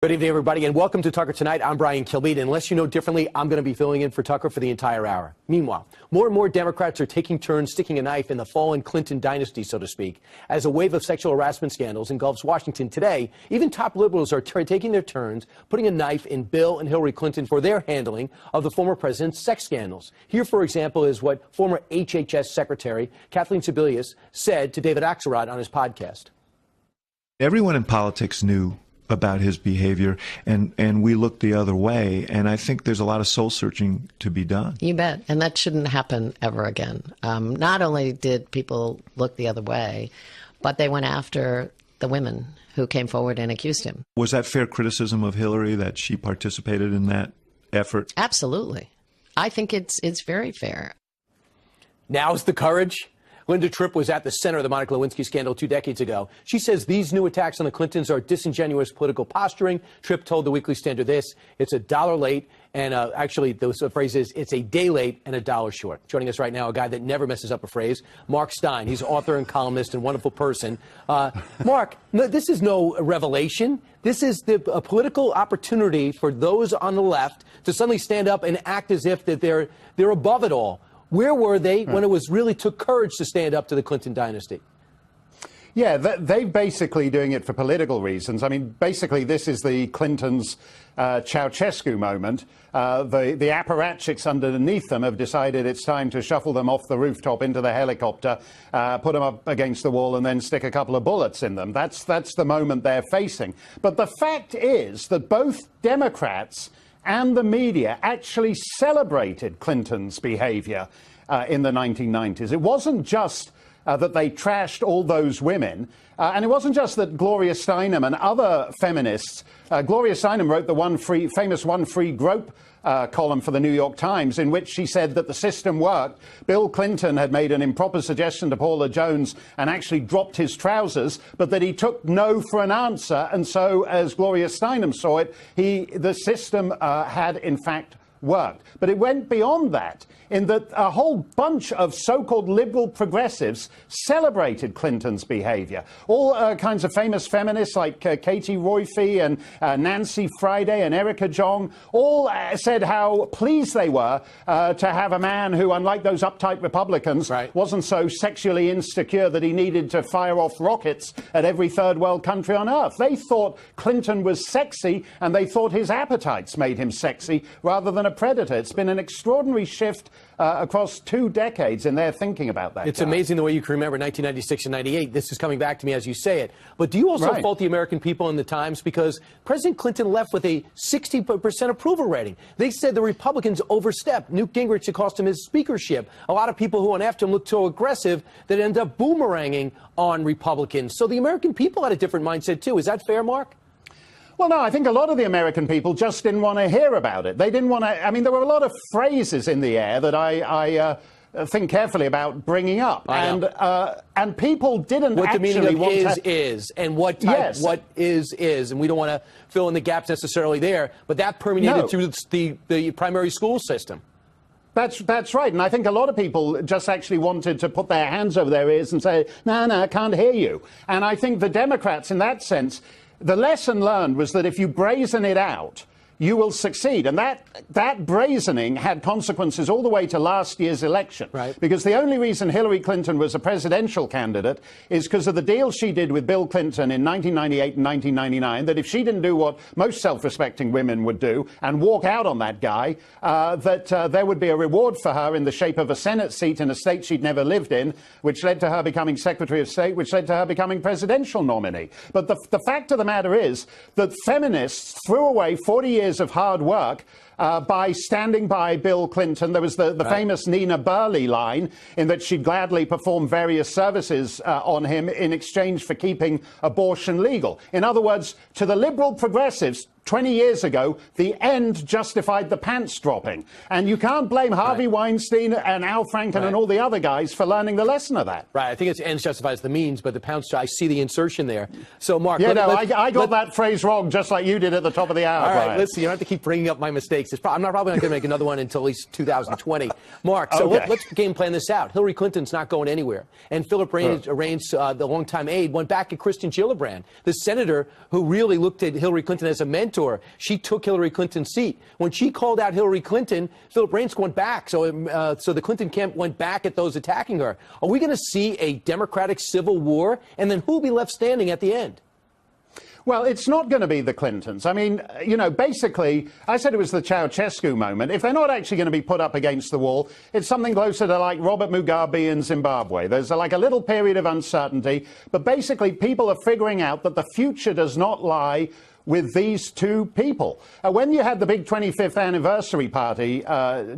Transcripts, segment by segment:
Good evening, everybody, and welcome to Tucker Tonight. I'm Brian Kilmeade. Unless you know differently, I'm going to be filling in for Tucker for the entire hour. Meanwhile, more and more Democrats are taking turns sticking a knife in the fallen Clinton dynasty, so to speak. As a wave of sexual harassment scandals engulfs Washington today, even top liberals are taking their turns, putting a knife in Bill and Hillary Clinton for their handling of the former president's sex scandals. Here, for example, is what former HHS Secretary Kathleen Sebelius said to David Axelrod on his podcast. Everyone in politics knew about his behavior, and we looked the other way, and I think there's a lot of soul searching to be done. You bet, and that shouldn't happen ever again. Not only did people look the other way, but they went after the women who came forward and accused him. Was that fair criticism of Hillary, that she participated in that effort? Absolutely. I think it's very fair. Now's the courage. Linda Tripp was at the center of the Monica Lewinsky scandal 2 decades ago. She says these new attacks on the Clintons are disingenuous political posturing. Tripp told the Weekly Standard this: it's $1 late, and actually the phrase is, it's a day late and $1 short. Joining us right now, a guy that never messes up a phrase, Mark Steyn. He's author and columnist and wonderful person. Mark, this is no revelation. This is a political opportunity for those on the left to suddenly stand up and act as if that they're above it all. Where were they when it was really took courage to stand up to the Clinton dynasty? Yeah, they're basically doing it for political reasons. I mean, basically, this is the Clintons' Ceausescu moment. The apparatchiks underneath them have decided it's time to shuffle them off the rooftop into the helicopter, put them up against the wall, and then stick a couple of bullets in them. That's the moment they're facing. But the fact is that both Democrats and the media actually celebrated Clinton's behavior in the 1990s. It wasn't just that they trashed all those women, and it wasn't just that Gloria Steinem and other feminists. Gloria Steinem wrote the famous One Free Grope column for the New York Times, in which she said that the system worked. Bill Clinton had made an improper suggestion to Paula Jones and actually dropped his trousers, but that he took no for an answer. And so, as Gloria Steinem saw it, the system had, in fact, worked. But it went beyond that, in that a whole bunch of so-called liberal progressives celebrated Clinton's behavior. All kinds of famous feminists like Katie Roiphe and Nancy Friday and Erica Jong all said how pleased they were to have a man who, unlike those uptight Republicans, wasn't so sexually insecure that he needed to fire off rockets at every third world country on earth. They thought Clinton was sexy, and they thought his appetites made him sexy rather than a predator. It's been an extraordinary shift across 2 decades in their thinking about that. It's amazing the way you can remember 1996 and 98. This is coming back to me as you say it. But do you also fault the American people in the Times? Because President Clinton left with a 60% approval rating. They said the Republicans overstepped. Newt Gingrich, it cost him his speakership. A lot of people who went after him looked so aggressive that it ended up boomeranging on Republicans. So the American people had a different mindset, too. Is that fair, Mark? Well, no, I think a lot of the American people just didn't want to hear about it. They didn't want to. I mean, there were a lot of phrases in the air that I think carefully about bringing up, and people didn't. What actually the meaning of want is, and what type, what is, and we don't want to fill in the gaps necessarily there, but that permeated through the primary school system. That's right. And I think a lot of people just actually wanted to put their hands over their ears and say, no, I can't hear you. And I think the Democrats, in that sense, the lesson learned was that if you brazen it out, you will succeed. And that brazening had consequences all the way to last year's election. Because the only reason Hillary Clinton was a presidential candidate is because of the deal she did with Bill Clinton in 1998 and 1999, that if she didn't do what most self-respecting women would do and walk out on that guy, there would be a reward for her in the shape of a Senate seat in a state she'd never lived in, which led to her becoming Secretary of State, which led to her becoming presidential nominee. But the fact of the matter is that feminists threw away 40 years of hard work by standing by Bill Clinton. There was the famous Nina Burley line in that she'd gladly perform various services on him in exchange for keeping abortion legal. In other words, to the liberal progressives, 20 years ago, the end justified the pants dropping. And you can't blame Harvey Weinstein and Al Franken and all the other guys for learning the lesson of that. I think it's ends justifies the means, but the pants, I see the insertion there. So, Mark. I got that phrase wrong, just like you did at the top of the hour. All right, listen, you don't have to keep bringing up my mistakes. debates. I'm probably not going to make another one until at least 2020. Mark, so Okay. let's game plan this out. Hillary Clinton's not going anywhere. And Philip Reines, the longtime aide, went back at Kristen Gillibrand, the senator who really looked at Hillary Clinton as a mentor. She took Hillary Clinton's seat. When she called out Hillary Clinton, Philip Reines went back. So the Clinton camp went back at those attacking her. Are we going to see a Democratic civil war? And then who will be left standing at the end? Well, it's not going to be the Clintons. I mean, you know, basically, I said it was the Ceausescu moment. If they're not actually going to be put up against the wall, it's something closer to like Robert Mugabe in Zimbabwe. There's like a little period of uncertainty, but basically people are figuring out that the future does not lie with these two people. When you had the big 25th anniversary party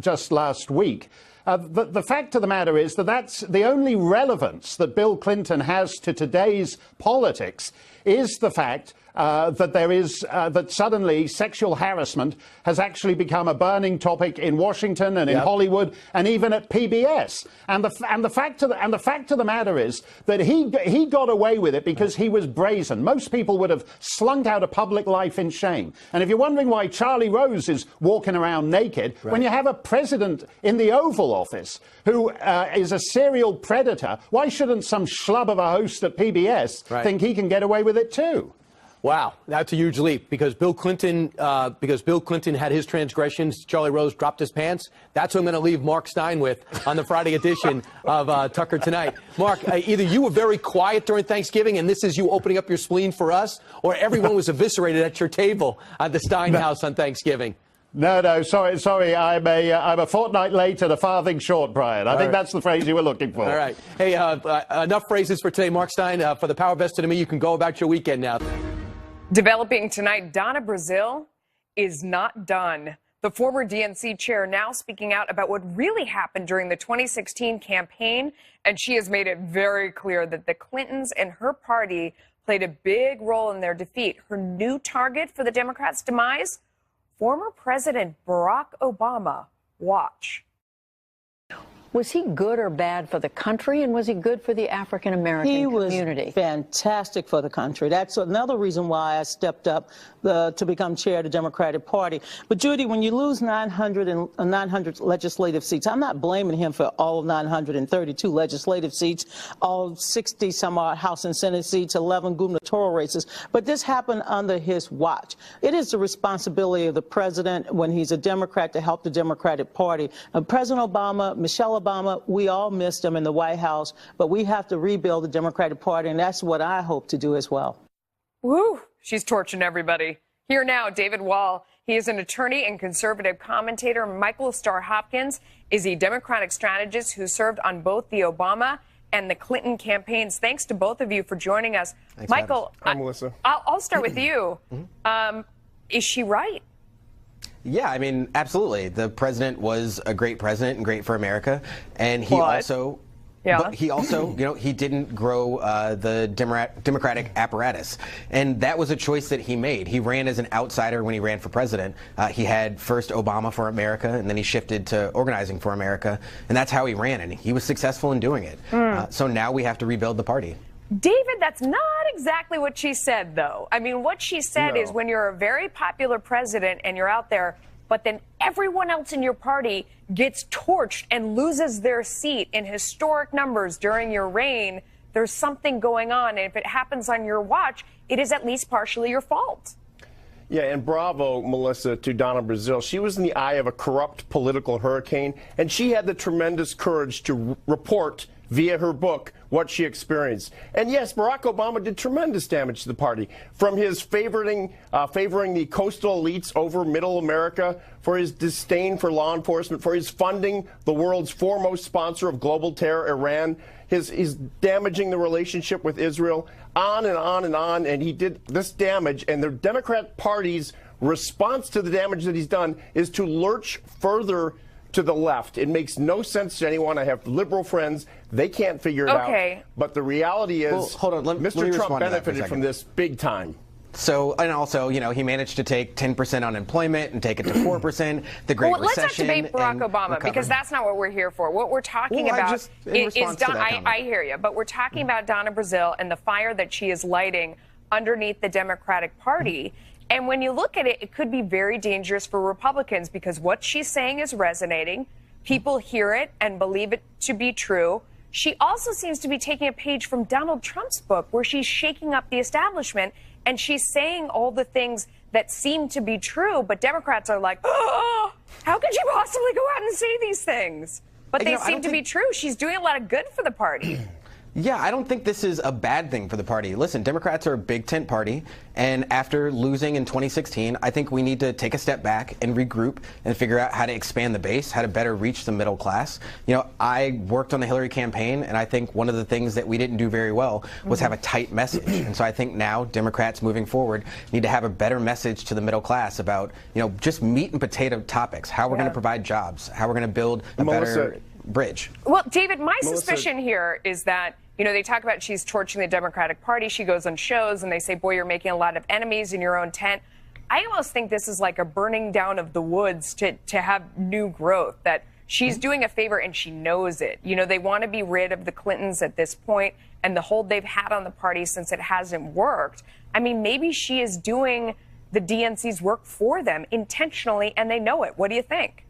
just last week, the fact of the matter is that that's the only relevance that Bill Clinton has to today's politics is the fact that there is that suddenly sexual harassment has actually become a burning topic in Washington and in Hollywood and even at PBS. And the fact of the matter is that he got away with it because he was brazen. Most people would have slunk out of public life in shame. And if you're wondering why Charlie Rose is walking around naked, when you have a president in the Oval Office who is a serial predator, why shouldn't some schlub of a host at PBS think he can get away with it too? Wow, that's a huge leap because Bill Clinton had his transgressions. Charlie Rose dropped his pants. That's what I'm going to leave Mark Steyn with on the Friday edition of Tucker Tonight. Mark, either you were very quiet during Thanksgiving, and this is you opening up your spleen for us, or everyone was eviscerated at your table at the Steyn house on Thanksgiving. No, sorry. I'm a fortnight late and a farthing short, Brian. I think that's the phrase you were looking for. All right. Hey, enough phrases for today. Mark Steyn, for the power vested in me, you can go about your weekend now. Developing tonight, Donna Brazile is not done. The former DNC chair now speaking out about what really happened during the 2016 campaign, and she has made it very clear that the Clintons and her party played a big role in their defeat. Her new target for the Democrats' demise? Former President Barack Obama. Watch. Was he good or bad for the country, and was he good for the African-American community? He was fantastic for the country. That's another reason why I stepped up to become chair of the Democratic Party. But, Judy, when you lose 900 legislative seats, I'm not blaming him for all 932 legislative seats, all 60-some-odd House and Senate seats, 11 gubernatorial races. But this happened under his watch. It is the responsibility of the president, when he's a Democrat, to help the Democratic Party. President Obama, Michelle Obama, we all missed him in the White House, but we have to rebuild the Democratic Party, and that's what I hope to do as well. Woo! She's torching everybody. Here now, David Wall. He is an attorney and conservative commentator. Michael Starr Hopkins is a Democratic strategist who served on both the Obama and the Clinton campaigns. Thanks to both of you for joining us. Thanks, Michael, Hi, Melissa. I'll start with you. Is she right? Yeah, I mean, absolutely. The president was a great president and great for America, and he also. Yeah. But he also, he didn't grow the Democratic apparatus. And that was a choice that he made. He ran as an outsider when he ran for president. He had first Obama for America, and then he shifted to Organizing for America. And that's how he ran, and he was successful in doing it. So now we have to rebuild the party. David, that's not exactly what she said, though. I mean, what she said is when you're a very popular president and you're out there, but then everyone else in your party gets torched and loses their seat in historic numbers during your reign, there's something going on. And if it happens on your watch, it is at least partially your fault. Yeah, and bravo, Melissa, to Donna Brazile. She was in the eye of a corrupt political hurricane, and she had the tremendous courage to report via her book what she experienced. And yes, Barack Obama did tremendous damage to the party, from his favoring the coastal elites over middle America, for his disdain for law enforcement, for his funding the world's foremost sponsor of global terror, Iran, his damaging the relationship with Israel, on and on and on. And he did this damage, and the Democrat Party's response to the damage that he's done is to lurch further to the left. It makes no sense to anyone. I have liberal friends. They can't figure it out. But the reality is, well, hold on, Mr. Trump benefited from this big time. So, and also, he managed to take 10% unemployment and take it to 4%, the Great Recession. Let's not debate Barack Obama, because that's not what we're here for. What we're talking about is I hear you, but we're talking about Donna Brazile and the fire that she is lighting underneath the Democratic Party. And when you look at it, it could be very dangerous for Republicans because what she's saying is resonating. People hear it and believe it to be true. She also seems to be taking a page from Donald Trump's book where she's shaking up the establishment and she's saying all the things that seem to be true. But Democrats are like, oh, how could you possibly go out and say these things? But they seem to be true. She's doing a lot of good for the party. Yeah, I don't think this is a bad thing for the party. Listen, Democrats are a big tent party, and after losing in 2016, I think we need to take a step back and regroup and figure out how to expand the base, how to better reach the middle class. You know, I worked on the Hillary campaign, and I think one of the things that we didn't do very well was have a tight message. And so I think now Democrats moving forward need to have a better message to the middle class about, you know, just meat and potato topics, how we're going to provide jobs, how we're going to build a better bridge. Well, David, my suspicion here is that, you know, they talk about she's torching the Democratic Party. She goes on shows and they say, boy, you're making a lot of enemies in your own tent. I almost think this is like a burning down of the woods to have new growth, that she's doing a favor and she knows it. You know, they want to be rid of the Clintons at this point and the hold they've had on the party since it hasn't worked. I mean, maybe she is doing the DNC's work for them intentionally and they know it. What do you think?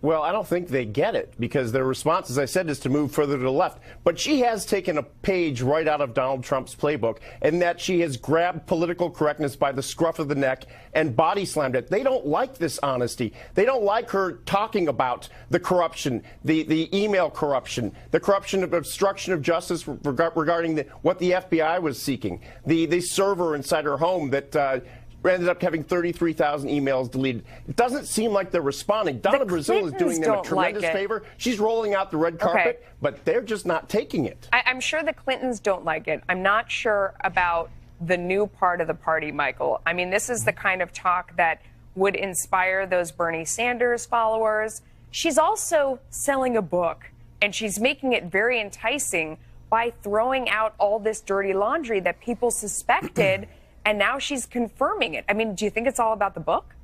Well, I don't think they get it because their response, as I said, is to move further to the left. But she has taken a page right out of Donald Trump's playbook, in that she has grabbed political correctness by the scruff of the neck and body slammed it. They don't like this honesty. They don't like her talking about the corruption, the email corruption, the corruption of obstruction of justice regarding what the FBI was seeking, the server inside her home that ended up having 33,000 emails deleted. It doesn't seem like they're responding. Donna Brazile is doing them a tremendous favor. She's rolling out the red carpet, but they're just not taking it. I'm sure the Clintons don't like it. I'm not sure about the new part of the party, Michael. I mean, this is the kind of talk that would inspire those Bernie Sanders followers. She's also selling a book, and she's making it very enticing by throwing out all this dirty laundry that people suspected. And now she's confirming it. I mean, do you think it's all about the book?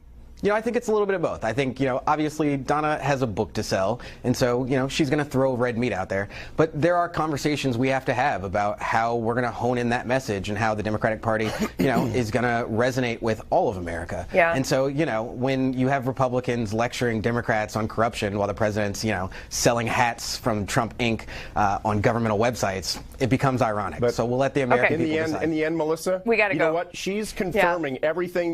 You know, I think it's a little bit of both. I think, you know, obviously Donna has a book to sell, and so, you know, she's going to throw red meat out there. But there are conversations we have to have about how we're going to hone in that message and how the Democratic Party, you know, is going to resonate with all of America. Yeah. And so, you know, when you have Republicans lecturing Democrats on corruption while the president's, you know, selling hats from Trump Inc. On governmental websites, it becomes ironic. But so we'll let the American people decide. In the end, Melissa, we got to go. You know what? She's confirming everything